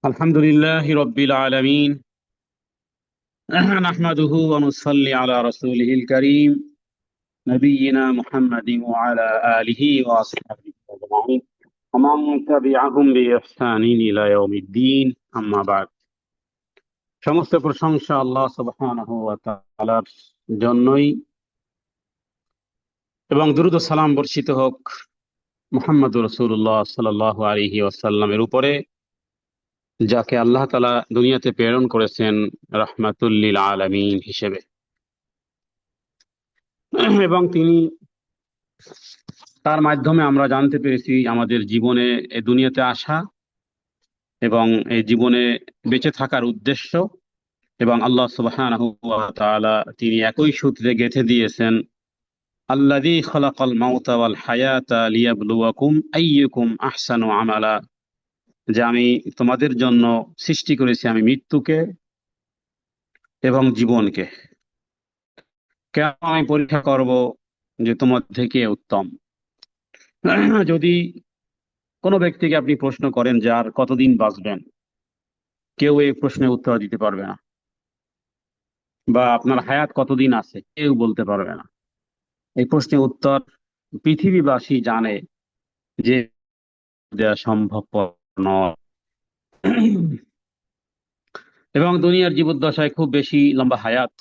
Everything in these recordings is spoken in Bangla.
الحمد لله رب العالمين. نحمده ونصلي على رسوله الكريم نبينا محمد وعلى آله وأصحابه أجمعين ومن تبعهم بإحسان إلى يوم الدين أما بعد. সমস্ত প্রশংসা আল্লাহ সুবহানাহু ওয়া তাআলার জন্যই এবং দুরূদ ও সালাম বর্ষিত হোক মুহাম্মদুর রাসূলুল্লাহ সাল্লাল্লাহু আলাইহি ওয়াসাল্লামের উপরে, যাকে আল্লাহ তাআলা দুনিয়াতে প্রেরণ করেছেন রাহমাতুল লিল আলামিন হিসেবে। এবং তিনি তার মাধ্যমে আমরা জানতে পেরেছি আমাদের জীবনে এই দুনিয়াতে আসা এবং এই জীবনে বেঁচে থাকার উদ্দেশ্য। এবং আল্লাহ সুবহানাহু ওয়া তাআলা তিনি একই সূত্রে গেঁথে দিয়েছেন, আল্লাযী খালাকাল মাউতা ওয়াল হায়াতা লিয়াবলুয়াকুম আইয়ুকুম আহসানু আমালা, যে আমি তোমাদের জন্য সৃষ্টি করেছি আমি মৃত্যুকে এবং জীবনকে, কেন আমি পরীক্ষা করব যে তোমার থেকে উত্তম। যদি কোনো ব্যক্তিকে আপনি প্রশ্ন করেন যে আর কতদিন বাঁচবেন, কেউ এই প্রশ্নের উত্তর দিতে পারবে না, বা আপনার হায়াত কতদিন আছে কেউ বলতে পারবে না। এই প্রশ্নের উত্তর পৃথিবীবাসী জানে যে দেওয়া সম্ভবপর নয়। এবং দুনিয়ার জীবদ্দশায় খুব বেশি লম্বা হায়াত,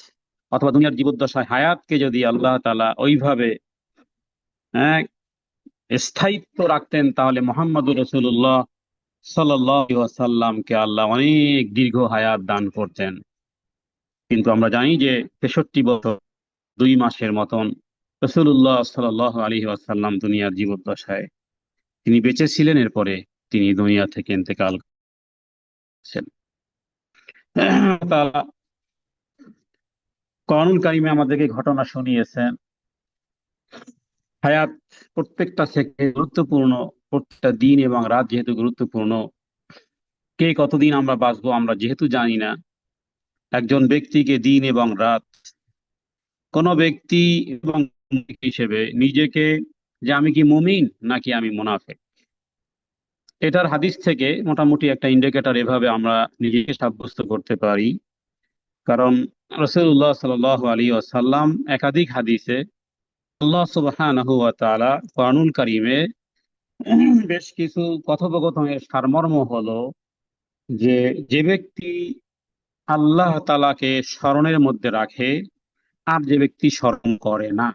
অথবা দুনিয়ার জীবদ্দশায় হায়াতকে যদি আল্লাহ তাআলা ওইভাবে হ্যাঁ স্থায়িত্ব রাখতেন, তাহলে মুহাম্মদুর রাসূলুল্লাহ সাল্লাল্লাহু আলাইহি ওয়াসাল্লামকে আল্লাহ অনেক দীর্ঘ হায়াত দান করতেন। কিন্তু আমরা জানি যে 63 বছর 2 মাসের মতন রাসূলুল্লাহ সাল্লাল্লাহু আলাইহি ওয়াসাল্লাম দুনিয়ার জীবদ্দশায় তিনি বেঁচে ছিলেন, এরপরে তিনি দুনিয়া থেকে ইন্তেকাল করেছেন। তাআলা কোরআনুল কারীমে আমাদেরকে ঘটনা শুনিয়েছেন। হায়াত প্রত্যেকটা সেকেন্ড গুরুত্বপূর্ণ, প্রত্যেকটা দিন এবং রাত যেহেতু গুরুত্বপূর্ণ, কে কতদিন আমরা বাঁচবো আমরা যেহেতু জানি না। একজন ব্যক্তিকে দিন এবং রাত, কোন ব্যক্তি এবং হিসেবে নিজেকে যে আমি কি মুমিন নাকি আমি মুনাফিক, এটার হাদিস থেকে মোটামুটি একটা ইন্ডিকেটর এভাবে আমরা নিজেকে সাব্যস্ত করতে পারি। কারণ রাসূলুল্লাহ সাল্লাল্লাহু আলাইহি ওয়াসাল্লাম একাধিক হাদিসে আল্লাহ সুবহানাহু ওয়া তাআলা কোরআনুল কারীমে বেশ কিছু কথোপকথনের সারমর্ম হলো যে, যে ব্যক্তি আল্লাহ তাআলাকে স্মরণের মধ্যে রাখে আর যে ব্যক্তি স্মরণ করে না।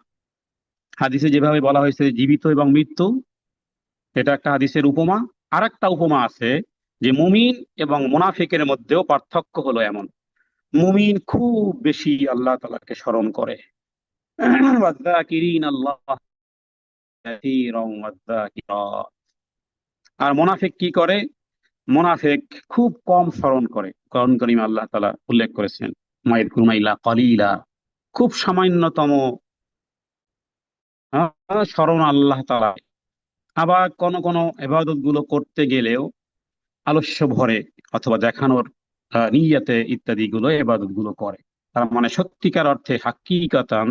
হাদিসে যেভাবে বলা হয়েছে জীবিত এবং মৃত্যু, এটা একটা হাদিসের উপমা। আর একটা উপমা আছে যে মুমিন এবং মুনাফিকের মধ্যেও পার্থক্য হলো এমন, মুমিন খুব বেশি আল্লাহ তাআলাকে স্মরণ করে, ওয়াযযাকিরিন আল্লাহ কাসীরান ওয়াযযাকিরাত। আর মুনাফিক কি করে? মুনাফিক খুব কম স্মরণ করে। কোরআন কারীমে আল্লাহ তাআলা উল্লেখ করেছেন, মাইযকুরুনা ইল্লা কালিলা, খুব সামান্যতম স্মরণ আল্লাহ তাআলা। আবার কোন কোন ইবাদত গুলো করতে গেলেও আলস্য ভরে অথবা দেখানোর নিয়তে ইত্যাদি গুলো ইবাদত গুলো করে। তার মানে সত্যিকার অর্থে হাক্কিকাতান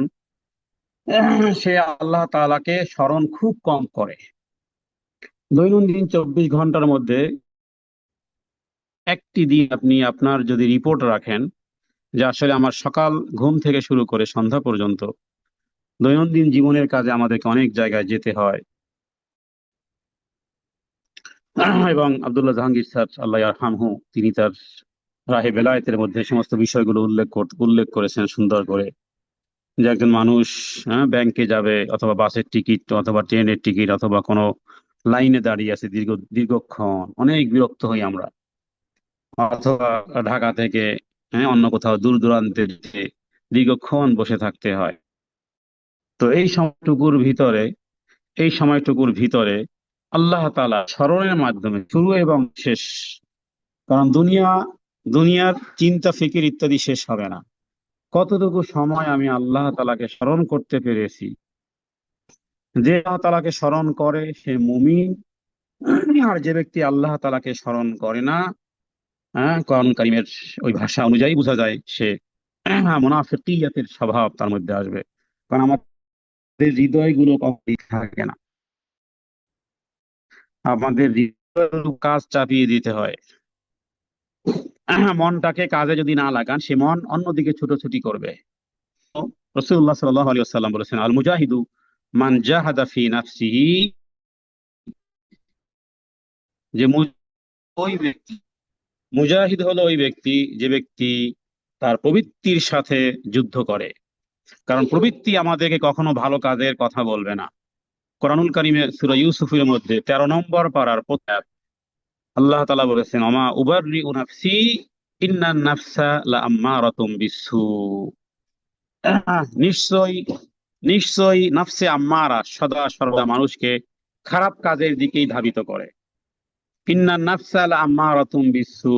সে আল্লাহ তাআলাকে স্মরণ খুব কম করে। দৈনন্দিন 24 ঘন্টার মধ্যে একটি দিন আপনি আপনার যদি রিপোর্ট রাখেন যে আসলে আমার সকাল ঘুম থেকে শুরু করে সন্ধ্যা পর্যন্ত দৈনন্দিন জীবনের কাজে আমাদেরকে অনেক জায়গায় যেতে হয়। এবং আব্দুল্লাহ জাহাঙ্গীর স্যার আল্লাহ ইয়ারহামহু তিনি তার রাহে বেলায়েতের মধ্যে সমস্ত বিষয়গুলো উল্লেখ করেছেন সুন্দর করে, যে একজন মানুষ ব্যাংকে যাবে অথবা বাসের টিকিট অথবা ট্রেনের টিকিট অথবা কোনো লাইনে দাঁড়িয়ে আছে দীর্ঘক্ষণ, অনেক বিরক্ত হই আমরা। অথবা ঢাকা থেকে অন্য কোথাও দূর দূরান্তে যেতে দীর্ঘক্ষণ বসে থাকতে হয়। তো এই সময়টুকুর ভিতরে আল্লাহ তাআলা স্মরণের মাধ্যমে শুরু এবং শেষ, কারণ দুনিয়ার চিন্তা ফিকির ইত্যাদি শেষ হবে না। কতটুকু সময় আমি আল্লাহ তাআলাকে স্মরণ করতে পেরেছি, যে আল্লাহ তাআলাকে স্মরণ করে সে মুমিন। আর যে ব্যক্তি আল্লাহ তাআলাকে স্মরণ করে না, কোরআন কারীমের ওই ভাষা অনুযায়ী বোঝা যায় সে মুনাফিকিয়াতের স্বভাব তার মধ্যে আসবে। কারণ আমাদের হৃদয়গুলো কখনোই থাকে না। আমাদের হৃদয়ের কাজ চাপিয়ে দিতে হয়। মনটাকে কাজে যদি না লাগান, সে মন অন্যদিকে ছুটোছুটি করবে। রাসূলুল্লাহ সাল্লাল্লাহু আলাইহি ওয়াসাল্লাম বলেছেন, আল মুজাহিদু মান জাহাদা ফি নাফসিহি, যে ওই ব্যক্তি, মুজাহিদ হলো ওই ব্যক্তি যে ব্যক্তি তার প্রবৃত্তির সাথে যুদ্ধ করে। কারণ প্রবৃত্তি আমাদেরকে কখনো ভালো কাজের কথা বলবে না। কোরআনুল কারীমে সূরা ইউসুফের মধ্যে 13 নম্বর পারার প্রথম আয়াত, আল্লাহ তাআলা বলেছেন, ওমা উবাররিউ নাফসি ইন্নান নাফসা লাআম্মারাতুম বিসসু। নিশ্চয়ই নিশ্চয়ই নাফসে আম্মারা সদা সর্বদা মানুষকে খারাপ কাজের দিকেই ধাবিত করে। ইন্নান নাফসা লাআম্মারাতুম বিসসু,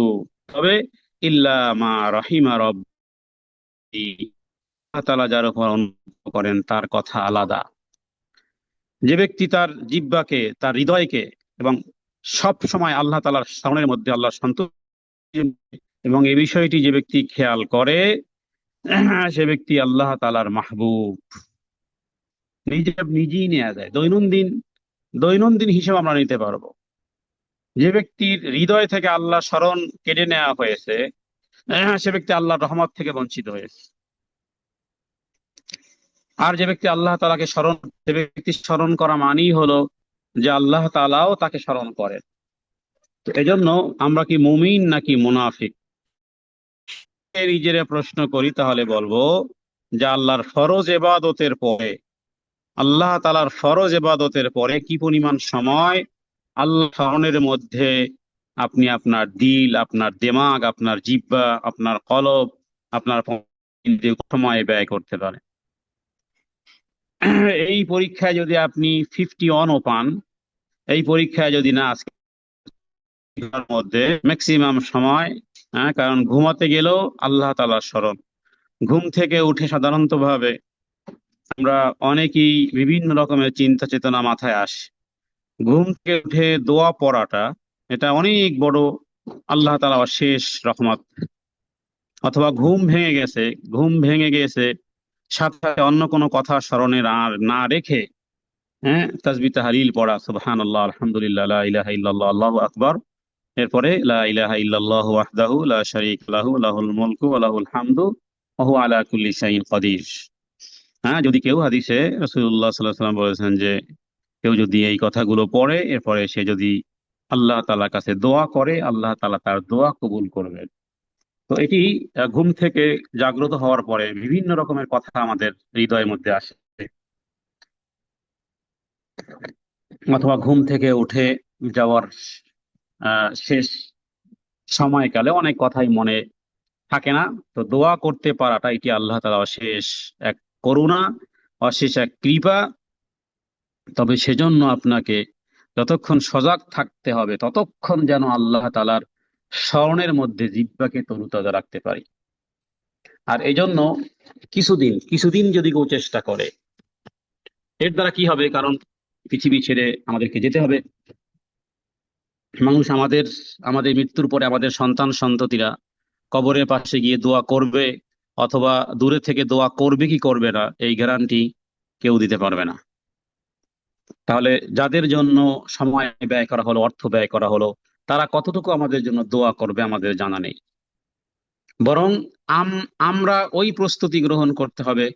তবে ইল্লা মা রাহিমা রব্বি, আল্লাহ তাআলা যার উপর অনুগ্রহ করেন তার কথা আলাদা। যে ব্যক্তি তার জিহ্বাকে, তার হৃদয়কে এবং সব সময় আল্লাহ তাআলার স্মরণের মধ্যে, আল্লাহর সন্তুষ্টি এবং এই বিষয়টি যে ব্যক্তি খেয়াল করে, সে ব্যক্তি আল্লাহ তাআলার মাহবুব। নিজেই নেওয়া যায়, দৈনন্দিন দৈনন্দিন হিসেব আমরা নিতে পারবো। যে ব্যক্তির হৃদয় থেকে আল্লাহ স্মরণ কেড়ে নেওয়া হয়েছে, সে ব্যক্তি আল্লাহর রহমত থেকে বঞ্চিত হয়েছে। আর যে ব্যক্তি আল্লাহ তাআলাকে স্মরণ, সে ব্যক্তি স্মরণ করা মানেই হলো যে আল্লাহ তাআলাও তাকে স্মরণ করেন। তো এজন্য আমরা কি মুমিন নাকি মুনাফিক, নিজেরা প্রশ্ন করি, তাহলে বলবো যে আল্লাহর ফরজ ইবাদতের পরে, আল্লাহ তাআলার ফরজ ইবাদতের পরে কি পরিমাণ সময় আল্লাহ স্মরণের মধ্যে আপনি আপনার দিল, আপনার দিমাগ, আপনার জিহ্বা, আপনার কলব, আপনার সময় ব্যয় করতে পারেন। এই পরীক্ষায় যদি আপনি 51ও পান, এই পরীক্ষায় যদি না, আজকের মধ্যে ম্যাক্সিমাম সময়, কারণ ঘুমাতে গেলেও আল্লাহ তাআলার স্মরণ। ঘুম থেকে উঠে সাধারণত ভাবে আমরা অনেকেই বিভিন্ন রকমের চিন্তা চেতনা মাথায় আসে। ঘুম থেকে উঠে দোয়া পড়াটা, এটা অনেক বড় আল্লাহ তাআলা শেষ রহমত। অথবা ঘুম ভেঙে গেছে, সাথে সাথে অন্য কোনো কথা স্মরণে আর না রেখে, তাসবিহ তাহলিল পড়া, সুবহানাল্লাহ, আলহামদুলিল্লাহ, লা ইলাহা ইল্লাল্লাহ, আল্লাহু আকবার, এরপরে লা ইলাহা ইল্লাল্লাহু ওয়াহদাহু লা শারীকা লাহু লাহুল মুলকু ওয়া লাহুল হামদু ওয়া হুয়া আলা কুল্লি শাইইন কাদির। যদি কেউ, হাদিসে রাসূলুল্লাহ সাল্লাল্লাহু আলাইহি ওয়াসাল্লাম বলেছেন যে কেউ যদি এই কথাগুলো পড়ে, এরপরে সে যদি আল্লাহ তাআলার কাছে দোয়া করে, আল্লাহ তাআলা তার দোয়া কবুল করবেন। তো এটি ঘুম থেকে জাগ্রত হওয়ার পরে বিভিন্ন রকমের কথা আমাদের হৃদয়ের মধ্যে আসে, অথবা ঘুম থেকে উঠে যাওয়ার শেষ সময়কালে অনেক কথাই মনে থাকে না। তো দোয়া করতে পারাটা, এটি আল্লাহ তাআলা অশেষ এক করুণা, অশেষ এক কৃপা। তবে সেজন্য আপনাকে যতক্ষণ সজাগ থাকতে হবে, ততক্ষণ যেন আল্লাহ তাআলার স্মরণের মধ্যে জিহ্বাকে তরুতাজা রাখতে পারি। আর এই জন্য কিছুদিন কিছুদিন যদি কেউ চেষ্টা করে, এর দ্বারা কি হবে, কারণ পৃথিবী ছেড়ে আমাদেরকে যেতে হবে। মানুষ আমাদের আমাদের মৃত্যুর পরে আমাদের সন্তান সন্ততিরা কবরের পাশে গিয়ে দোয়া করবে, অথবা দূরে থেকে দোয়া করবে কি করবে না, এই গ্যারান্টি কেউ দিতে পারবে না। তাহলে যাদের জন্য সময় ব্যয় করা হলো, অর্থ ব্যয় করা হলো, তারা কতটুকু আমাদের জন্য দোয়া করবে আমাদের জানা নেই। বরং আমরা ওই প্রস্তুতি গ্রহণ করতে হবে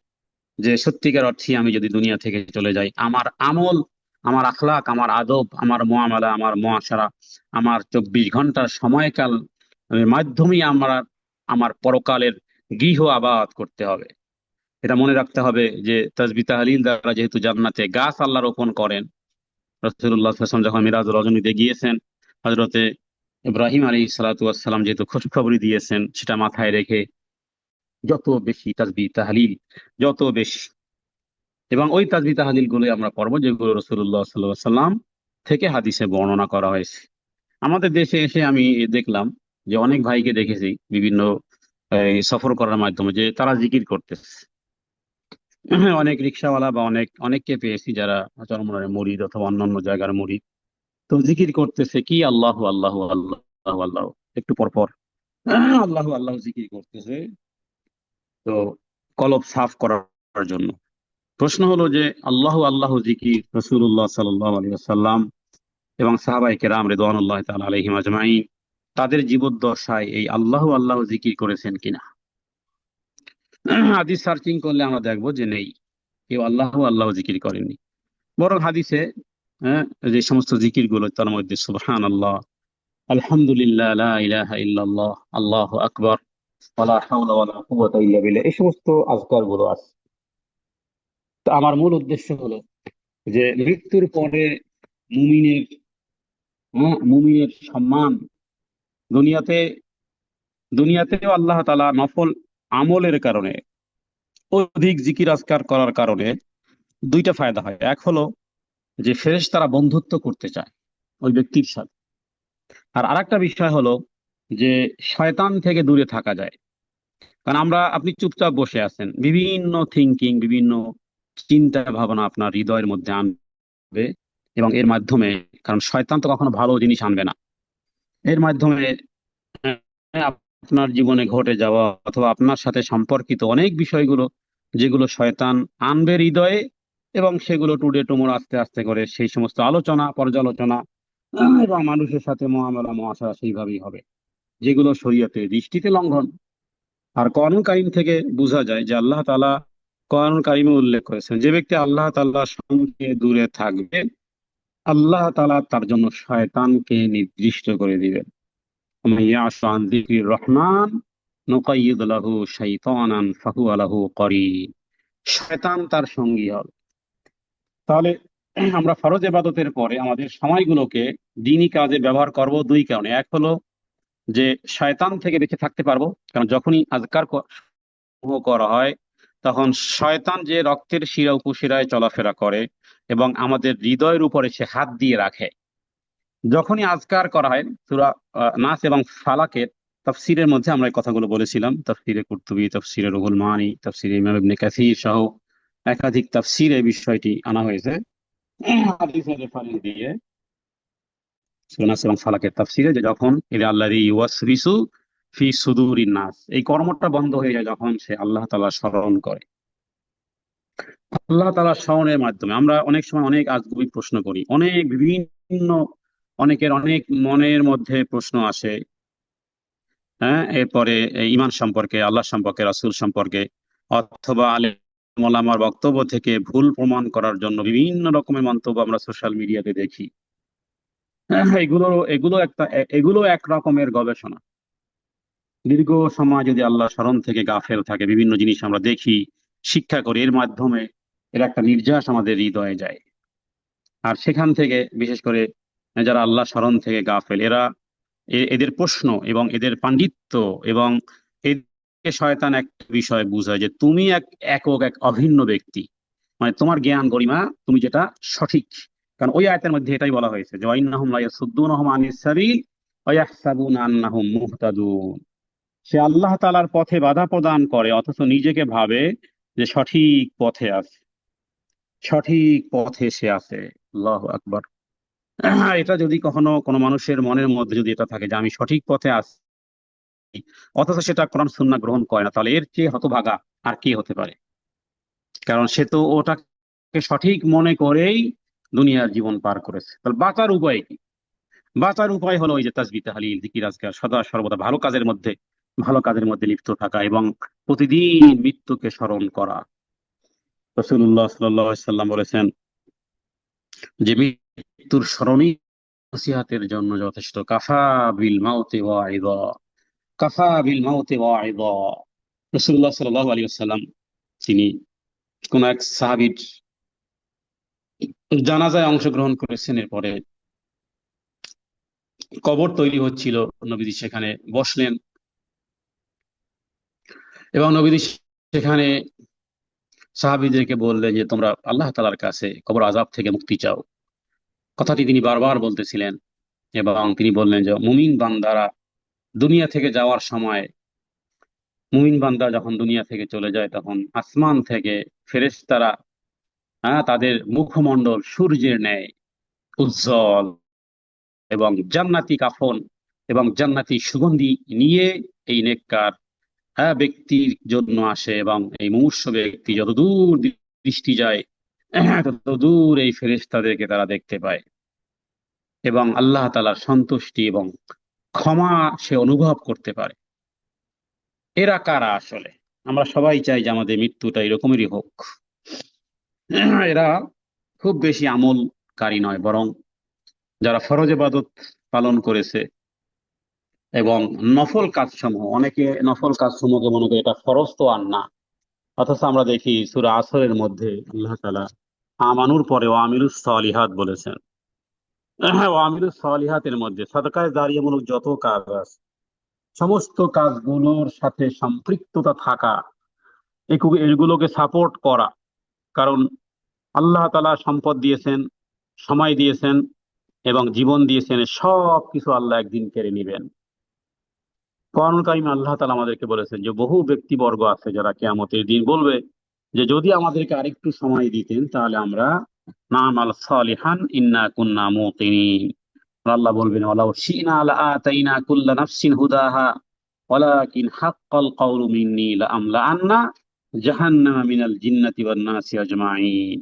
যে সত্যিকার অর্থে আমি যদি দুনিয়া থেকে চলে যাই, আমার আমল, আমার আখলাক, আমার আদব, আমার মুআমালা, আমার মুআশারা, আমার 24 ঘন্টার সময়কাল মাধ্যমেই আমার পরকালের গৃহ আবাদ করতে হবে। এটা মনে রাখতে হবে যে তাসবিহ তাহলিল দ্বারা যেহেতু জান্নাতে গাছ আল্লাহ রোপণ করেন। রাসূলুল্লাহ সাল্লাল্লাহু আলাইহি ওয়াসাল্লাম যখন মিরাজ রজনীতে গিয়েছেন, হযরতে ইব্রাহিম আলাইহিস সালাতু ওয়াস সালাম যেহেতু খুশখবরি দিয়েছেন, সেটা মাথায় রেখে যত বেশি তাসবিহ তাহলিল, যত বেশি, এবং ওই তাসবিহ তাহলিল গুলো আমরা পড়বো যেগুলো রাসূলুল্লাহ সাল্লাল্লাহু আলাইহি ওয়াসাল্লাম থেকে হাদিসে বর্ণনা করা হয়েছে। আমাদের দেশে এসে আমি দেখলাম যে অনেক ভাইকে দেখেছি বিভিন্ন সফর করার মাধ্যমে যে তারা জিকির করতেছে। অনেক রিক্সাওয়ালা বা অনেককে পেয়েছি যারা চরমনায় মুরিদ অথবা অন্যান্য জায়গার মুরিদ, তো জিকির করতেছে কি আল্লাহু আল্লাহু আল্লাহু আল্লাহ, একটু পর পর আল্লাহু আল্লাহ জিকির করতেছে, তো কলব সাফ করার জন্য। প্রশ্ন হলো যে আল্লাহু আল্লাহু জিকির রাসূলুল্লাহ সাল্লাল্লাহু আলাইহি ওয়াসাল্লাম এবং সাহাবায়ে কেরাম রিদওয়ানুল্লাহি তাআলা আলাইহিম আজমাইন তাদের জীবদ্দশায় এই আল্লাহ আল্লাহ জিকির করেছেন কিনা। হাদিস সার্চিং করলে আমরা দেখবো যে নেই, কেউ আল্লাহ আল্লাহ জিকির করেননি। বরং হাদিসে হ্যাঁ, যে সমস্ত জিকির গুলো তার মধ্যে সুবহানাল্লাহ, আলহামদুলিল্লাহ, লা ইলাহা ইল্লাল্লাহ, আল্লাহু আকবার, ওয়ালা হাওলা ওয়ালা কুওয়াতা ইল্লা বিল্লাহ, এই সমস্ত আজকার গুলো আছে। তো আমার মূল উদ্দেশ্য হলো যে মৃত্যুর পরে মুমিনের, মুমিনের সম্মান, দুনিয়াতে দুনিয়াতেও আল্লাহ তাআলা নফল আমলের কারণে, অধিক জিকির আজকার করার কারণে দুইটা ফায়দা হয়। এক হলো যে ফেরেশতারা বন্ধুত্ব করতে চায় ওই ব্যক্তির সাথে। আর আরেকটা বিষয় হলো যে শয়তান থেকে দূরে থাকা যায়। কারণ আপনি চুপচাপ বসে আছেন, বিভিন্ন থিঙ্কিং, বিভিন্ন চিন্তা ভাবনা আপনার হৃদয়ের মধ্যে আনবে, এবং এর মাধ্যমে, কারণ শয়তান তো কখনো ভালো জিনিস আনবে না, এর মাধ্যমে আপনার জীবনে ঘটে যাওয়া অথবা আপনার সাথে সম্পর্কিত অনেক বিষয়গুলো যেগুলো শয়তান আনবে হৃদয়ে, এবং সেগুলো টুডে টুমোর আস্তে আস্তে করে সেই সমস্ত আলোচনা পর্যালোচনা এবং মানুষের সাথে মহামেলা মহাশরা সেইভাবেই হবে, যেগুলো শরীয়তের দৃষ্টিতে লঙ্ঘন। আর কোরআন কারীম থেকে বোঝা যায় যে আল্লাহ তাআলা কোরআন কারীমে উল্লেখ করেছেন, যে ব্যক্তি আল্লাহ তাআলার সঙ্গে দূরে থাকবে, আল্লাহ তাআলা তার জন্য শয়তানকে নির্দিষ্ট করে দিবেন। ومن يعش عن ذكر الرحمن نقيض له شيطانا فهو له قرين। শয়তান তার সঙ্গী হবে। তাহলে আমরা ফরজ ইবাদতের পরে আমাদের সময়গুলোকে দ্বীনি কাজে ব্যবহার করব দুই কারণে। এক হলো যে শয়তান থেকে বেঁচে থাকতে পারবো, কারণ যখনই আজকার করা হয় তখন শয়তান যে রক্তের শিরা উপশিরায় চলাফেরা করে এবং আমাদের হৃদয়ের উপরে সে হাত দিয়ে রাখে। যখনই আজকার করা হয় সূরা নাস এবং ফালাকের তাফসীরের মধ্যে আমরা এই কথাগুলো বলেছিলাম, তাফসীরে কুরতুবী, তাফসীরে রুহুল মানি, তাফসীরে ইমাম ইবনে কাসীর সহ একাধিক তাফসীরে এই বিষয়টি আনা হয়েছে হাদিসের রেফারেন্স দিয়ে। সূরা নাস এবং ফালাকের তাফসীরে যে যখন ইলা আল্লাযী ইউওয়াসবিসু ফি সুদুরিন নাস, এই কর্মটা বন্ধ হয়ে যায় যখন সে আল্লাহ তাআলা স্মরণ করে। আল্লাহ তাআলা স্মরণের মাধ্যমে আমরা অনেক সময় অনেক আজগুবি প্রশ্ন করি, অনেক বিভিন্ন, অনেকের অনেক মনের মধ্যে প্রশ্ন আসে, হ্যাঁ, এরপরে এই ঈমান সম্পর্কে, আল্লাহ সম্পর্কে, রাসূল সম্পর্কে, অথবা আলেম ওলামার বক্তব্য থেকে ভুল প্রমাণ করার জন্য বিভিন্ন রকমের মন্তব্য আমরা সোশ্যাল মিডিয়াতে দেখি। এগুলো এগুলো একটা এগুলো এক রকমের গবেষণা। দীর্ঘ সময় যদি আল্লাহ স্মরণ থেকে গাফেল থাকে, বিভিন্ন জিনিস আমরা দেখি, শিক্ষা করি, এর মাধ্যমে এর একটা নির্যাস আমাদের হৃদয়ে যায়। আর সেখান থেকে বিশেষ করে যারা আল্লাহ স্মরণ থেকে গাফেল, এদের প্রশ্ন এবং এদের পাণ্ডিত্য এবং এদেরকে শয়তান একটা বিষয় বুঝায় যে তুমি এক অভিন্ন ব্যক্তি, মানে তোমার জ্ঞান গরিমা, তুমি যেটা সঠিক। কারণ ওই আয়াতের মধ্যে এটাই বলা হয়েছে যে ওয়াইন্নাহুম লা ইয়াসুদ্দুনাহুম আনিস সাবিল ওয়া ইয়াহসাবুনা আন্নাহুম মুহতাদুন। সে আল্লাহ তাআলার পথে বাধা প্রদান করে অথচ নিজেকে ভাবে যে সঠিক পথে আছে, সঠিক পথে সে আছে। আল্লাহু আকবার। এটা যদি কখনো কোনো মানুষের মনের মধ্যে যদি এটা থাকে যে আমি সঠিক পথে আছি, অথচ সেটা কোরআন সুন্নাহ গ্রহণ করে না, তাহলে এর চেয়ে হতভাগা আর কি হতে পারে। কারণ সে তো ওটাকে সঠিক মনে করেই দুনিয়ার জীবন পার করেছে। তাহলে বাঁচার উপায় কি? বাঁচার উপায় হলো ওই যে তাসবিহ তাহলিল জিকির আজকার, সদা সর্বদা ভালো কাজের মধ্যে লিপ্ত থাকা এবং প্রতিদিন মৃত্যুকে স্মরণ করা। রাসূলুল্লাহ সাল্লাল্লাহু আলাইহি সাল্লাম বলেছেন যে মৃত্যুর স্মরণই নসিহতের জন্য যথেষ্ট। কাফা বিল মাউতি ওয়াইদা, কাফা বিল মাউতি ওয়াইদা। রাসূলুল্লাহ সাল্লাল্লাহু আলাইহি ওয়াসাল্লাম তিনি কোন এক সাহাবীর জানাজায় অংশগ্রহণ করেছেন, এরপরে কবর তৈরি হচ্ছিল, নবীজি সেখানে বসলেন এবং নবীজি সেখানে সাহাবীদেরকে বললেন যে তোমরা আল্লাহ তাআলার কাছে কবর আযাব থেকে মুক্তি চাও। কথাটি তিনি বারবার বলতেছিলেন এবং তিনি বললেন যে মুমিন বান্দারা দুনিয়া থেকে যাওয়ার সময়, মুমিন বান্দা যখন দুনিয়া থেকে চলে যায় তখন আসমান থেকে ফেরেশতারা, তাদের মুখমণ্ডল সূর্যের ন্যায় উজ্জ্বল এবং জান্নাতি কাফন এবং জান্নাতি সুগন্ধি নিয়ে এই নেককার ব্যক্তির জন্য আসে, এবং এই মুমূর্ষু ব্যক্তি যতদূর দৃষ্টি যায় ততদূর এই ফেরেশতাদেরকে তারা দেখতে পায়। এবং আল্লাহ তাআলার সন্তুষ্টি এবং ক্ষমা সে অনুভব করতে পারে। এরা কারা আসলে? আমরা সবাই চাই যে আমাদের মৃত্যুটা এরকমেরই হোক। এরা খুব বেশি আমলকারী নয়, বরং যারা ফরজ ইবাদত পালন করেছে এবং নফল কাজসমূহ, অনেকে নফল কাজসমূহকে মনে করে এটা ফরজ তো আর না, অথচ আমরা দেখি সূরা আসরের মধ্যে আল্লাহ তাআলা আমানুর পরে ও আমিলুস সলিহাত বলেছেন। ও আমিলুস সলিহাতের মধ্যে সাদকায়ে জারিয়ামূলক যত কাজ আছে, সমস্ত কাজগুলোর সাথে সম্পৃক্ততা থাকা, এগুলোকে সাপোর্ট করা। কারণ আল্লাহ তাআলা সম্পদ দিয়েছেন, সময় দিয়েছেন এবং জীবন দিয়েছেন, সব কিছু আল্লাহ একদিন কেড়ে নিবেন। কোরআনুল কারীমে আল্লাহ তাআলা আমাদেরকে বলেছেন যে বহু ব্যক্তিবর্গ আছে যারা কিয়ামতের দিন বলবে যে যদি আমাদেরকে আরেকটু সময় দিতেন তাহলে আমরা না'মাল সালিহান ইন্না কুন্না মুকিনিন। আল্লাহ বলবেন ওয়ালাউ শি'না লাআতাইনা কুল্লা নাফসিন হুদাহা ওয়ালাকিন হাক্কাল কাওলু মিন্নি লাআমলাআন্না জাহান্নামা মিনাল জিন্নাতি ওয়ান নাসি আজমাইন।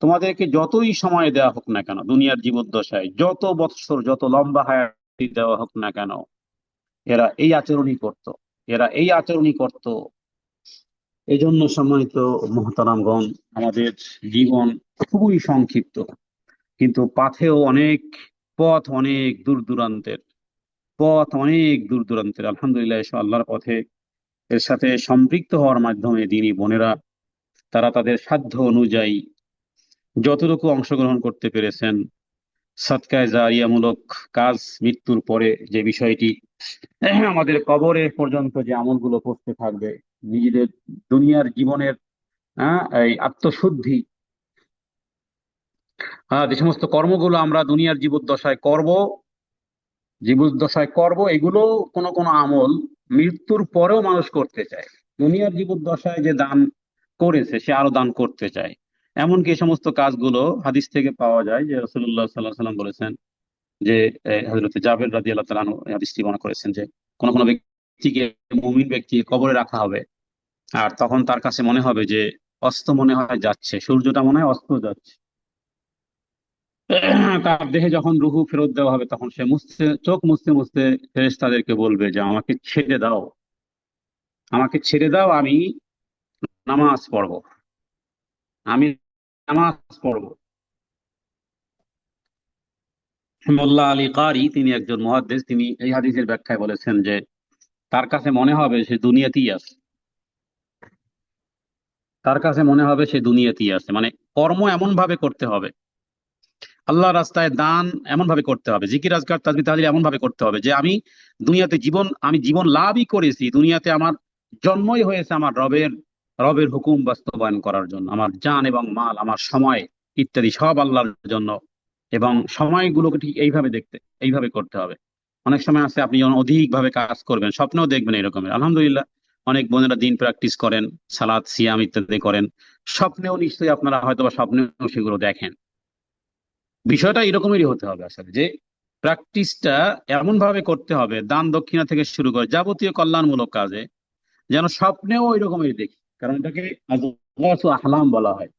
তোমাদেরকে যতই সময় দেওয়া হোক না কেন, দুনিয়ার জীবদ্দশায় যত বৎসর, যত লম্বা হায়াত দেওয়া হোক না কেন, এরা এই আচরণই করত, এরা এই আচরণই করত। এই জন্য সম্মানিত মুহতারামগণ, আমাদের জীবন খুবই সংক্ষিপ্ত, কিন্তু পথ অনেক দূর দূরান্তের। আলহামদুলিল্লাহ, এসব আল্লাহর পথে এর সাথে সম্পৃক্ত হওয়ার মাধ্যমে দিনী বোনেরা তারা তাদের সাধ্য অনুযায়ী যতটুকু অংশগ্রহণ করতে পেরেছেন, সদকায়ে জারিয়ামূলক কাজ, মৃত্যুর পরে যে বিষয়টি আমাদের কবরে পর্যন্ত যে আমলগুলো করতে থাকবে, নিজেদের দুনিয়ার জীবনের এই আত্মশুদ্ধি, যে সমস্ত কর্মগুলো আমরা দুনিয়ার জীবদ্দশায় করব, এগুলো কোনো কোনো আমল মৃত্যুর পরেও মানুষ করতে চায়। দুনিয়ার জীবদ্দশায় যে দান করেছে সে আরো দান করতে চায়। এমনকি এই সমস্ত কাজগুলো হাদিস থেকে পাওয়া যায় যে রাসূলুল্লাহ সাল্লাল্লাহু আলাইহি ওয়াসাল্লাম বলেছেন যে হযরত জাবের রাদিয়াল্লাহু তাআলা আনহু এই হাদিসটি বর্ণনা করেছেন যে কোন কোন ব্যক্তিকে, মুমিন ব্যক্তি কবরে রাখা হবে, আর তখন তার কাছে মনে হবে যে অস্ত মনে হয় যাচ্ছে, সূর্যটা মনে হয় অস্ত যাচ্ছে। তার দেহে যখন রুহু ফেরত দেওয়া হবে তখন সে চোখ মুছতে মুছতে ফেরেশতাদেরকে বলবে যে আমাকে ছেড়ে দাও, আমাকে ছেড়ে দাও, আমি নামাজ পড়বো, আমি নামাজ পড়বো। মোল্লা আলী কারি, তিনি একজন মুহাদ্দিস, তিনি এই হাদিসের ব্যাখ্যায় বলেছেন যে তার কাছে মনে হবে সে দুনিয়াতেই আছে, তার কাছে মনে হবে সে দুনিয়াতেই আছে। মানে কর্ম এমন ভাবে করতে হবে, আল্লাহ রাস্তায় দান এমন ভাবে করতে হবে, জিকির আজকার তাসবিহ তাহলিল এমন ভাবে করতে হবে যে আমি জীবন লাভই করেছি, দুনিয়াতে আমার জন্মই হয়েছে আমার রবের হুকুম বাস্তবায়ন করার জন্য। আমার জান এবং মাল, আমার সময় ইত্যাদি সব আল্লাহর জন্য, এবং সময়গুলোকে ঠিক এইভাবে করতে হবে। অনেক সময় আছে আপনি যখন অধিক ভাবে কাজ করবেন স্বপ্নেও দেখবেন এরকমের। আলহামদুলিল্লাহ, অনেক বোনেরা দিন প্র্যাকটিস করেন, সালাত সিয়াম ইত্যাদি করেন, স্বপ্নেও নিশ্চয়ই আপনারা হয়তো বা স্বপ্নেও সেগুলো দেখেন। বিষয়টা এরকমেরই হতে হবে আসলে, যে প্র্যাকটিসটা এমন ভাবে করতে হবে, দান দক্ষিণা থেকে শুরু করে যাবতীয় কল্যাণমূলক কাজে যেন স্বপ্নেও ওই রকমই দেখি। কারণ এটাকে আযগাসু আহলাম বলা হয়।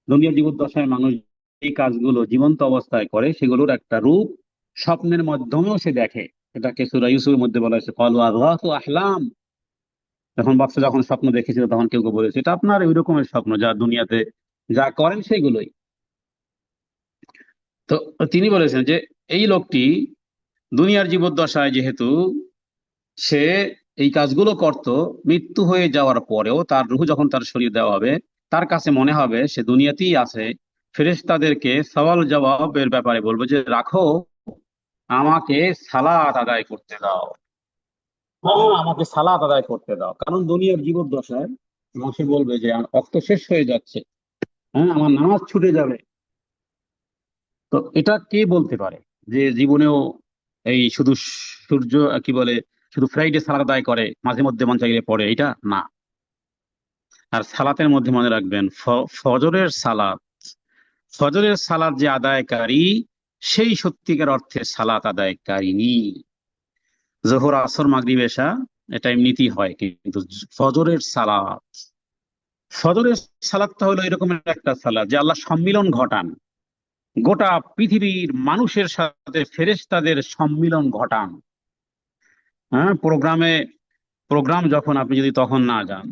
দুনিয়ার জীবদ্দশায় মানুষ এই কাজগুলো জীবন্ত অবস্থায় করে, সেগুলোর একটা রূপ স্বপ্নের মাধ্যমেও সে দেখে। এটাকে সূরা ইউসুফের মধ্যে বলা হয়েছে ক্বালু আযগাসু আহলাম। যখন বাচ্চা যখন স্বপ্ন দেখেছিল তখন কেউ কেউ বলেছে এটা আপনার ওই রকমের স্বপ্ন, যা দুনিয়াতে যা করেন সেগুলোই। তো তিনি বলেছেন যে এই লোকটি দুনিয়ার জীবদ্দশায় যেহেতু সে এই কাজগুলো করত, মৃত্যু হয়ে যাওয়ার পরেও তার রূহ যখন তার শরীর দেওয়া হবে, তার কাছে মনে হবে সে দুনিয়াতেই আছে। ফেরেশতাদেরকে সওয়াল জবাবের ব্যাপারে বলবে যে রাখো, আমাকে সালাত আদায় করতে দাও, আমাকে সালাত আদায় করতে দাও। কারণ দুনিয়ার জীবদ্দশায় সে বলবে যে আমার রক্ত শেষ হয়ে যাচ্ছে, আমার নামাজ ছুটে যাবে। তো এটা কে বলতে পারে যে জীবনেও এই শুধু সূর্য কি বলে শুধু ফ্রাইডে সালাত আদায় করে, মাঝে মধ্যে মন চাইলে পড়ে, এটা না। আর সালাতের মধ্যে মনে রাখবেন, ফজরের সালাত, ফজরের সালাত যে আদায়কারী সেই সত্যিকার অর্থে সালাত আদায়কারিনী। জোহর আসর মাগরিব এশা এটা এমনিতেই হয়, কিন্তু ফজরের সালাতটা হলো এরকম একটা সালাত যে আল্লাহ সম্মিলন ঘটান। গোটা পৃথিবীর মানুষের সাথে ফেরেশতাদের সম্মিলন ঘটান। হ্যাঁ, প্রোগ্রাম যখন আপনি যদি তখন না যান,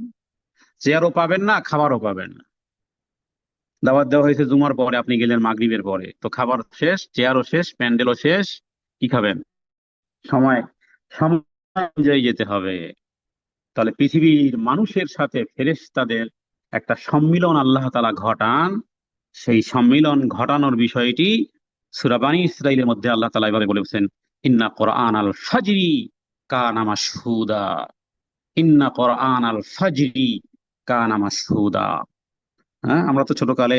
চেয়ারও পাবেন না, খাবারও পাবেন না। দাওয়াত দেওয়া হয়েছে জুমার পরে, আপনি গেলেন মাগরিবের পরে, তো খাবার শেষ, চেয়ারও শেষ, প্যান্ডেলও শেষ, কি খাবেন? সময় সময় অনুযায়ী যেতে হবে। তাহলে পৃথিবীর মানুষের সাথে ফেরেশতাদের একটা সম্মিলন আল্লাহ তাআলা ঘটান। সেই সম্মিলন ঘটানোর বিষয়টি সূরা বনী ইসরাঈলের মধ্যে আল্লাহ তাআলা এভাবে বলেছেন, ইন্না কোরআন আল ফাজরি কানা মাশহুদা। ইন্না কোরআন আল ফাজরি কানা মাশহুদা। হ্যাঁ, আমরা তো ছোটকালে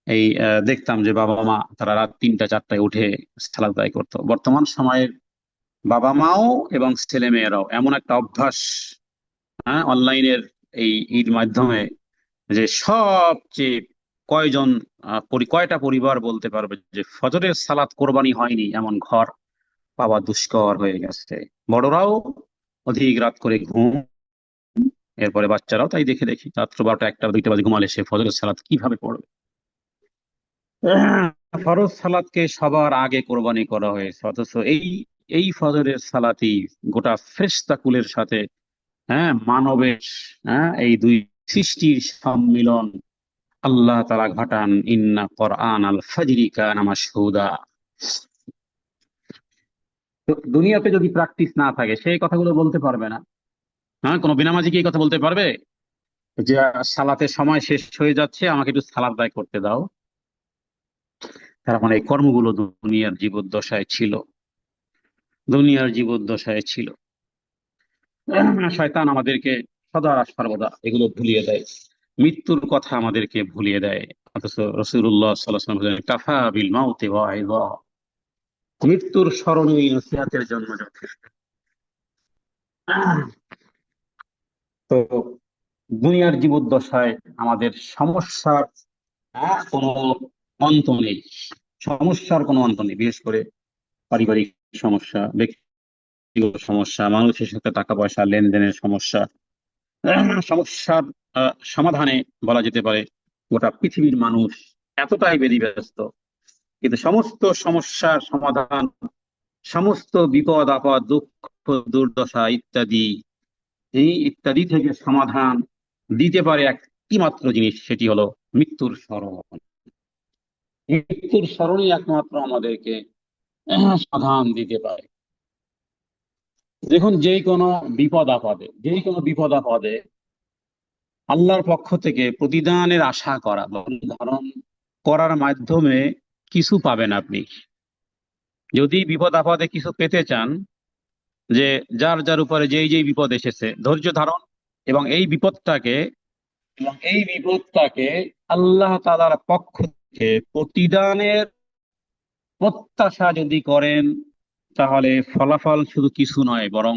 এই দেখতাম যে বাবা মা তারা রাত 3টা 4টায় উঠে সালাত আদায় করতো। বর্তমান সময়ের বাবা মাও এবং ছেলে মেয়েরাও এমন একটা অভ্যাস, হ্যাঁ, অনলাইনের এই এর মাধ্যমে, যে সবচেয়ে কয়জন কয়টা পরিবার বলতে পারবে যে ফজরের সালাত কোরবানি হয়নি এমন ঘর পাওয়া দুষ্কর হয়ে গেছে। বড়রাও অধিক রাত করে ঘুম, এরপরে বাচ্চারাও তাই, দেখে দেখি রাত্র 12টা 1টা 2টা বাজে ঘুমালে সে ফজরের সালাত কিভাবে পড়বে? ফরজ সালাতকে সবার আগে কোরবানি করা হয়েছে, অথচ এই এই ফজরের সালাতই গোটা ফেরেশতা কুলের সাথে, হ্যাঁ, মানবের, হ্যাঁ, এই দুই সৃষ্টির সম্মিলন আল্লাহ তাআলা ঘটান। ইন্না কোরআন আল ফাজরি কানা মাশহুদা। তো দুনিয়াতে যদি প্র্যাকটিস না থাকে সেই কথাগুলো বলতে পারবে না। হ্যাঁ, কোনো বেনামাজি কি এই কথা বলতে পারবে যে সালাতের সময় শেষ হয়ে যাচ্ছে, আমাকে একটু সালাত আদায় করতে দাও? তার মানে এই কর্মগুলো দুনিয়ার জীবদ্দশায় ছিল, দুনিয়ার জীবদ্দশায় ছিল। শয়তান আমাদেরকে সদা সর্বদা এগুলো ভুলিয়ে দেয়, মৃত্যুর কথা আমাদেরকে ভুলিয়ে দেয়। অথচ রাসূলুল্লাহ সাল্লাল্লাহু আলাইহি ওয়াসাল্লাম বলেন, কাফা বিল মাউতি ওয়াইযা। মৃত্যুর স্মরণই নসিহতের জন্য যথেষ্ট। তো দুনিয়ার জীবদ্দশায় আমাদের সমস্যার কোনো অন্ত নেই, সমস্যার কোনো অন্ত নেই। বিশেষ করে পারিবারিক সমস্যা, ব্যক্তিগত সমস্যা, মানুষের সাথে টাকা পয়সা লেনদেনের সমস্যা, সমস্যার সমাধানে বলা যেতে পারে গোটা পৃথিবীর মানুষ এতটাই ব্যস্ত, কিন্তু সমস্ত সমস্যার সমাধান, সমস্ত বিপদ আপদ দুঃখ দুর্দশা ইত্যাদি, এই ইত্যাদি থেকে সমাধান দিতে পারে একটি মাত্র জিনিস, সেটি হলো মৃত্যুর স্মরণ। মৃত্যুর স্মরণই একমাত্র আমাদেরকে সমাধান দিতে পারে। দেখুন, যে কোনো বিপদ আপদে আল্লাহর পক্ষ থেকে প্রতিদানের আশা করা বা ধারণ করার মাধ্যমে কিছু পাবেন আপনি। যদি বিপদ আপদে কিছু পেতে চান, যে যার যার উপরে যেই যেই বিপদ এসেছে ধৈর্য ধারণ, এবং এই বিপদটাকে আল্লাহ তাআলার পক্ষ থেকে প্রতিদানের প্রত্যাশা যদি করেন, তাহলে ফলাফল শুধু কিছু নয়, বরং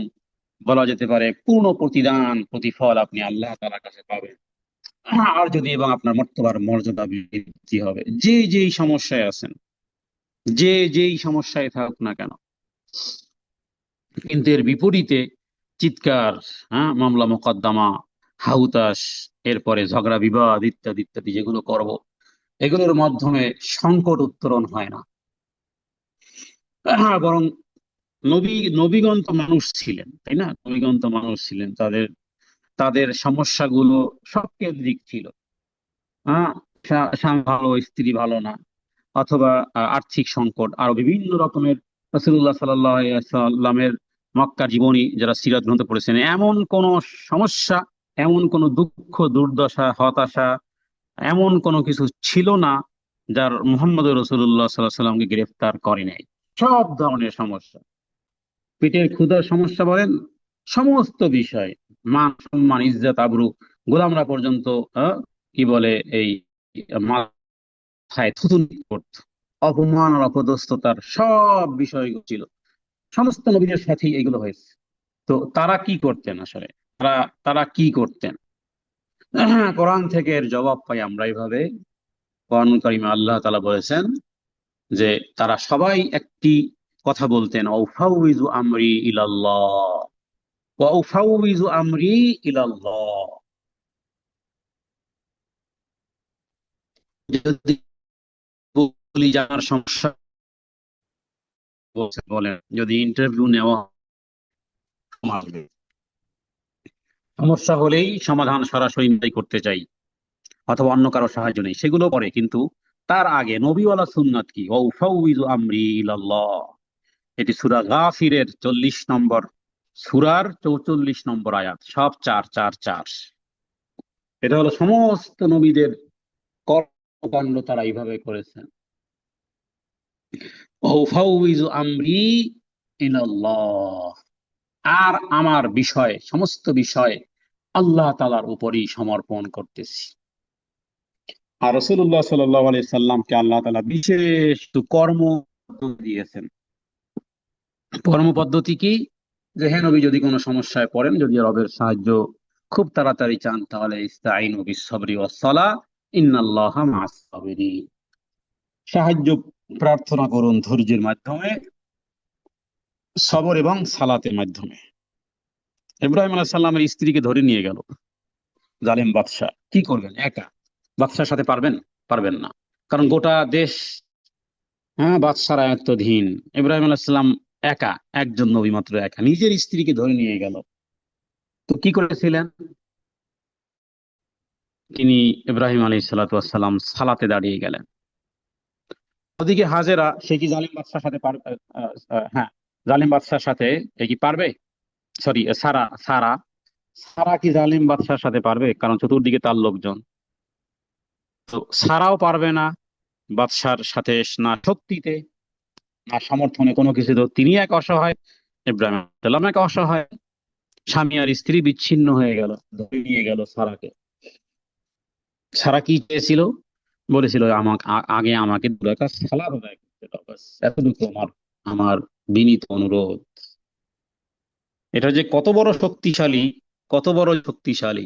বলা যেতে পারে পূর্ণ প্রতিদান প্রতিফল আপনি আল্লাহ তাআলার কাছে পাবেন। আর যদি এবং আপনার মর্তবার মর্যাদা বৃদ্ধি হবে, যে যেই সমস্যায় আছেন, যে যেই সমস্যায় থাকুক না কেন। কিন্তু এর বিপরীতে চিৎকার, হ্যাঁ, মামলা মোকদ্দমা, হাহুতাশ, এরপরে ঝগড়া বিবাদ ইত্যাদি ইত্যাদি যেগুলো করব, এগুলোর মাধ্যমে সংকট উত্তরণ হয় না। বরং নবীগণ তো মানুষ ছিলেন, তাই না? নবীগণ তো মানুষ ছিলেন, তাদের তাদের সমস্যাগুলো সকেন্দ্রিক ছিল। হ্যাঁ, স্বামী ভালো, স্ত্রী ভালো না, অথবা আর্থিক সংকট, আরো বিভিন্ন রকমের। রাসূলুল্লাহ সাল্লাল্লাহু আলাইহি ওয়াসাল্লামের মক্কার জীবনী যারা সিরাত গ্রন্থ পড়েছেন, এমন কোন সমস্যা, এমন কোন দুঃখ দুর্দশা হতাশা, এমন কোনো কিছু ছিল না যার মুহাম্মদ রাসূলুল্লাহ সাল্লাল্লাহু আলাইহি সাল্লামকে গ্রেফতার করে নাই। সব ধরনের সমস্যা, পেটের ক্ষুধার সমস্যা বলেন, সমস্ত বিষয়, মান সম্মান ইজ্জত আবরু, গোলামরা পর্যন্ত কি বলে এই মাথায় থুতুনি পড়তো, অপমান আর অপদস্থতার সব বিষয় ছিল। সমস্ত নবীদের সাথেই এগুলো হয়েছে। তো তারা কি করতেন আসলে? তারা তারা কি করতেন? কোরআন থেকে এর জবাব পাই আমরা এইভাবে। কোরআন কারিমে আল্লাহ তাআলা বলেছেন যে তারা সবাই একটি কথা বলতেন, আউফাউযু আমরি ইলাল্লাহ, ওয়া আউফাউযু আমরি ইলাল্লাহ। যদি জানার সমস্যা বলেন, যদি ইন্টারভিউ নেওয়া হয়, সমস্যা হলেই সমাধান সরাসরি আমরাই করতে চাই, অথবা অন্য কারো সাহায্য নেই, সেগুলো পরে। কিন্তু তার আগে নবীওয়ালা সুন্নাত কি, ও ফাউযু আমরি ইলাল্লাহ। এটি সূরা গাফিরের 40 নম্বর সূরার 44 নম্বর আয়াত, সব 4 4 4। এটা হলো সমস্ত নবীদের কর্মকাণ্ড, তারা এইভাবে করেছেন। ও ফাউযু আমরি ইলাল্লাহ, আর আমার বিষয়, সমস্ত বিষয় আল্লাহ তাআলার উপরই সমর্পণ করতেছি। আর রাসূলুল্লাহ সাল্লাল্লাহু আলাইহি সাল্লামকে আল্লাহ তাআলা বিশেষ কর্ম দিয়েছেন। কর্ম পদ্ধতি কি? যে হে নবী, যদি কোনো সমস্যায় পড়েন, যদি রবের সাহায্য খুব তাড়াতাড়ি চান, তাহলে ইস্তাঈনু বিস-সাবরি ওয়াস-সালাহ ইন্নাল্লাহা মা'আস-সাবিরিন, সাহায্য প্রার্থনা করুন ধৈর্যের মাধ্যমে, সবর এবং সালাতের মাধ্যমে। ইব্রাহিম আলাইহিস সালামের স্ত্রীকে ধরে নিয়ে গেল জালেম বাদশা, কি করবেন? একা বাদশার সাথে পারবেন? পারবেন না, কারণ গোটা দেশ, হ্যাঁ, বাদশার আয়ত্তাধীন। ইব্রাহিম আলাইহিস সালাম একা, একজন নবী মাত্র, একা নিজের স্ত্রীকে ধরে নিয়ে গেল। তো কি করেছিলেন তিনি? ইব্রাহিম আলাইহিস সালাতু ওয়াস সালাম সালাতে দাঁড়িয়ে গেলেন। ওদিকে হাজেরা, সে কি জালিম বাদশার সাথে হ্যাঁ, জালিম বাদশার সাথে এ কি পারবে? সরি, সারা সারা সারা কি জালিম বাদশার সাথে পারবে? কারণ চতুর্দিকে তার লোকজন। তো সারাও পারবে না বাদশার সাথে, না শক্তিতে না সমর্থনে, কোনো কিছু। তো তিনি এক অসহায়, ইব্রাহিম আলাইহিস সালাম এক অসহায়, স্বামী আর স্ত্রী বিচ্ছিন্ন হয়ে গেল, ধরে নিয়ে গেল সারাকে। সারা কি চেয়েছিল? বলেছিল, আমাকে আগে আমাকে 2 রাকাত সালাত আদায় করতে দাও, ব্যাস এতটুকু আমার আমার বিনীত অনুরোধ। এটা যে কত বড় শক্তিশালী, কত বড় শক্তিশালী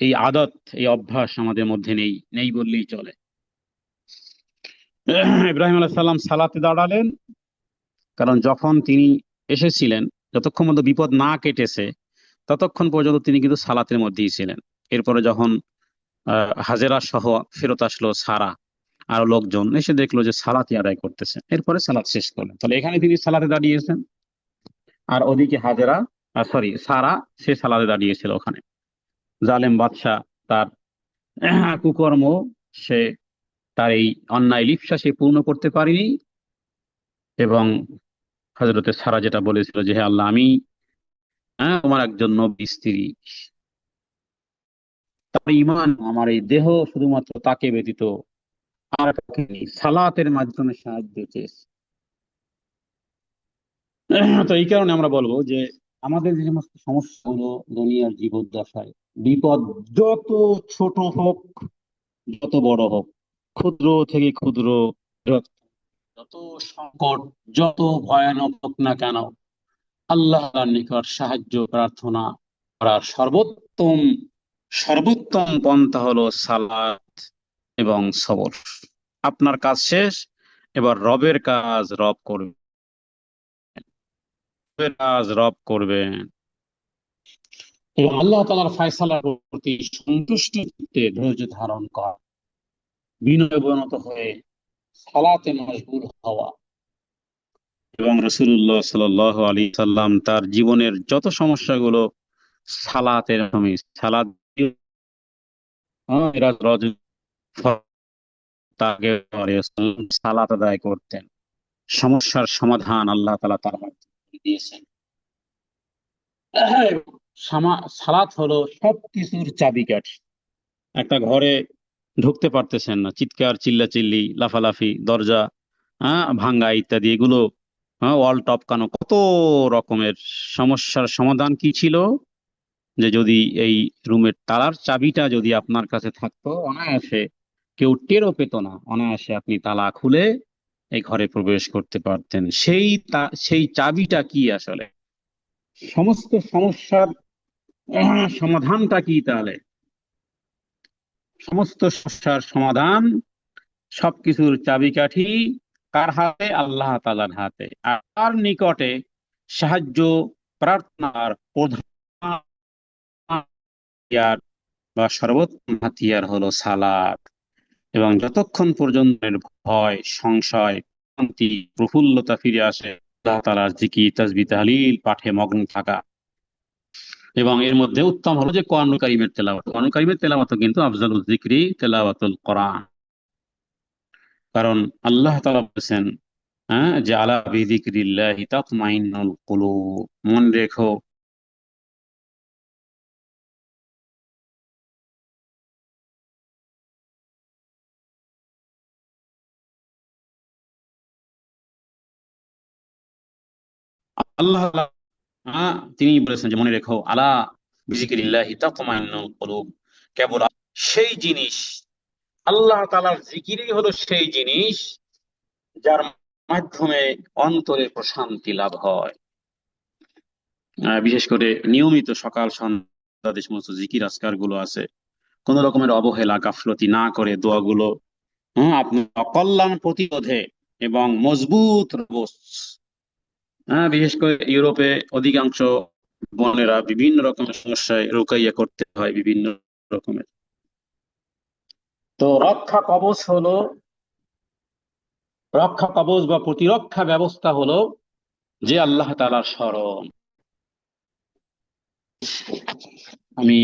এই আদত, এই অভ্যাস আমাদের মধ্যে নেই, নেই বললেই চলে। ইব্রাহিম আলাইহিস সালাম সালাতে দাঁড়ালেন, কারণ যখন তিনি এসেছিলেন, যতক্ষণ পর্যন্ত বিপদ না কেটেছে ততক্ষণ পর্যন্ত তিনি কিন্তু সালাতের মধ্যেই ছিলেন। এরপরে যখন হাজেরা সহ ফেরত আসলো সারা, আর লোকজন এসে দেখলো যে সালাতি আদায় করতেছে, এরপরে সালাত শেষ করলেন। তাহলে এখানে তিনি সালাতে দাঁড়িয়েছেন, আর ওদিকে হাজেরা, সরি সারা, সে সালাতে দাঁড়িয়েছিল ওখানে। জালেম বাদশা তার কুকর্ম, সে তার এই অন্যায় লিপ্সা সে পূর্ণ করতে পারেনি। এবং হযরতে সারা যেটা বলেছিল যে, হে আল্লাহ, আমি তোমার একজন নবী স্ত্রী, তার ঈমান, আমার এই দেহ শুধুমাত্র তাকে ব্যতীত আর কাউকে নেই, সালাতের মাধ্যমে সাহায্য চেয়েছে। তো এই কারণে আমরা বলবো যে আমাদের যে সমস্ত সমস্যাগুলো দুনিয়ার জীবদ্দশায়, বিপদ যত ছোট হোক, যত বড় হোক, ক্ষুদ্র থেকে ক্ষুদ্র, যত সংকট, যত ভয়ানক হোক না কেন, আল্লাহর নিকট সাহায্য প্রার্থনা করার সর্বোত্তম সর্বোত্তম পন্থা হলো সালাত এবং সবর। আপনার কাজ শেষ, এবার রবের কাজ রব করবে, রবের কাজ রব করবেন, এবং আল্লাহ তাআলার ফায়সালার প্রতি সন্তুষ্ট চিত্তে ধৈর্য ধারণ করা, বিনয়বনত হয়ে সালাতে মশগুল হওয়া। এবং রাসূলুল্লাহ সাল্লাল্লাহু আলাইহি সাল্লাম তার জীবনের যত সমস্যাগুলো সালাতের মাধ্যমে, সালাত দিয়ে, মিরাজ রজব তাকে সালাত আদায় করতেন, সমস্যার সমাধান আল্লাহ তাআলা তার মাধ্যমে দিয়েছেন। সালাত হলো সবকিছুর চাবিকাঠি। একটা ঘরে ঢুকতে পারতেছেন না, চিৎকার চিল্লাচিল্লি, লাফালাফি, দরজা ভাঙ্গা ইত্যাদি, এগুলো ওয়াল টপকানো, কত রকমের সমস্যার সমাধান কি ছিল? যে যদি এই রুমের তালার চাবিটা যদি আপনার কাছে থাকতো, অনায়াসে কেউ টেরও পেত না, অনায়াসে আপনি তালা খুলে এই ঘরে প্রবেশ করতে পারতেন। সেই চাবিটা কি আসলে? সমস্ত সমস্যার সমাধানটা কি তাহলে? সমস্ত সমস্যার সমাধান, সবকিছুর চাবিকাঠি কার হাতে? আল্লাহ তাআলার হাতে। আর তার নিকটে সাহায্য প্রার্থনার প্রধান হাতিয়ার বা সর্বোত্তম হাতিয়ার হলো সালাত। এবং যতক্ষণ পর্যন্ত এর ভয়, সংশয়, শান্তি, প্রফুল্লতা ফিরে আসে, আল্লাহ তাআলার জিকির, তাসবিহ, তাহলিল পাঠে মগ্ন থাকা। এবং এর মধ্যে উত্তম হলো যে কোরআনুল কারীমের তেলাওয়াত। কোরআনুল কারীমের তেলাওয়াত কিন্তু আফজালুজ যিকরি তেলাওয়াতুল কোরআন। কারণ আল্লাহ তাআলা বলেছেন, হ্যাঁ, যে আলা বিযিকরিল্লাহি তাতমাইন্নুল কুলুব, মন রেখো, আল্লাহ তাআলা, তিনি বলেছেন যে মনে রেখো, আলা বিযিকরিল্লাহি তাতমাইন্নুল কুলুব, কেবল সেই জিনিস, আল্লাহ তাআলার জিকিরই হলো সেই জিনিস যার মাধ্যমে অন্তরে প্রশান্তি লাভ হয়। বিশেষ করে নিয়মিত সকাল সন্ধ্যা যে সমস্ত জিকির আজকার গুলো আছে, কোন রকমের অবহেলা গাফলতি না করে দোয়াগুলো, আপনার অকল্যাণ প্রতিরোধে এবং মজবুত কবচ। বিশেষ করে ইউরোপে অধিকাংশ বোনেরা বিভিন্ন রকমের সমস্যায় রুকাইয়া করতে হয় বিভিন্ন রকমের। তো রক্ষা কবচ বা প্রতিরক্ষা ব্যবস্থা হলো যে আল্লাহ তাআলার স্মরণ। আমি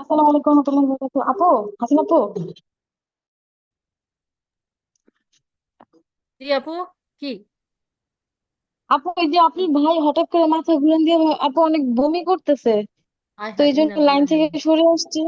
আসসালামু আলাইকুম রহমতুল্লাহি ওয়া বারাকাতুহু। আপু, হাসিন আপু। জি আপু। কি? আপু, ওই যে আপনার ভাই হঠাৎ করে মাথা ঘুরে দিয়ে আপু অনেক বমি করতেছে, আয় তো হায়, এই জন্য লাইন ইন্নালিল্লাহি। থেকে সরে আসছে।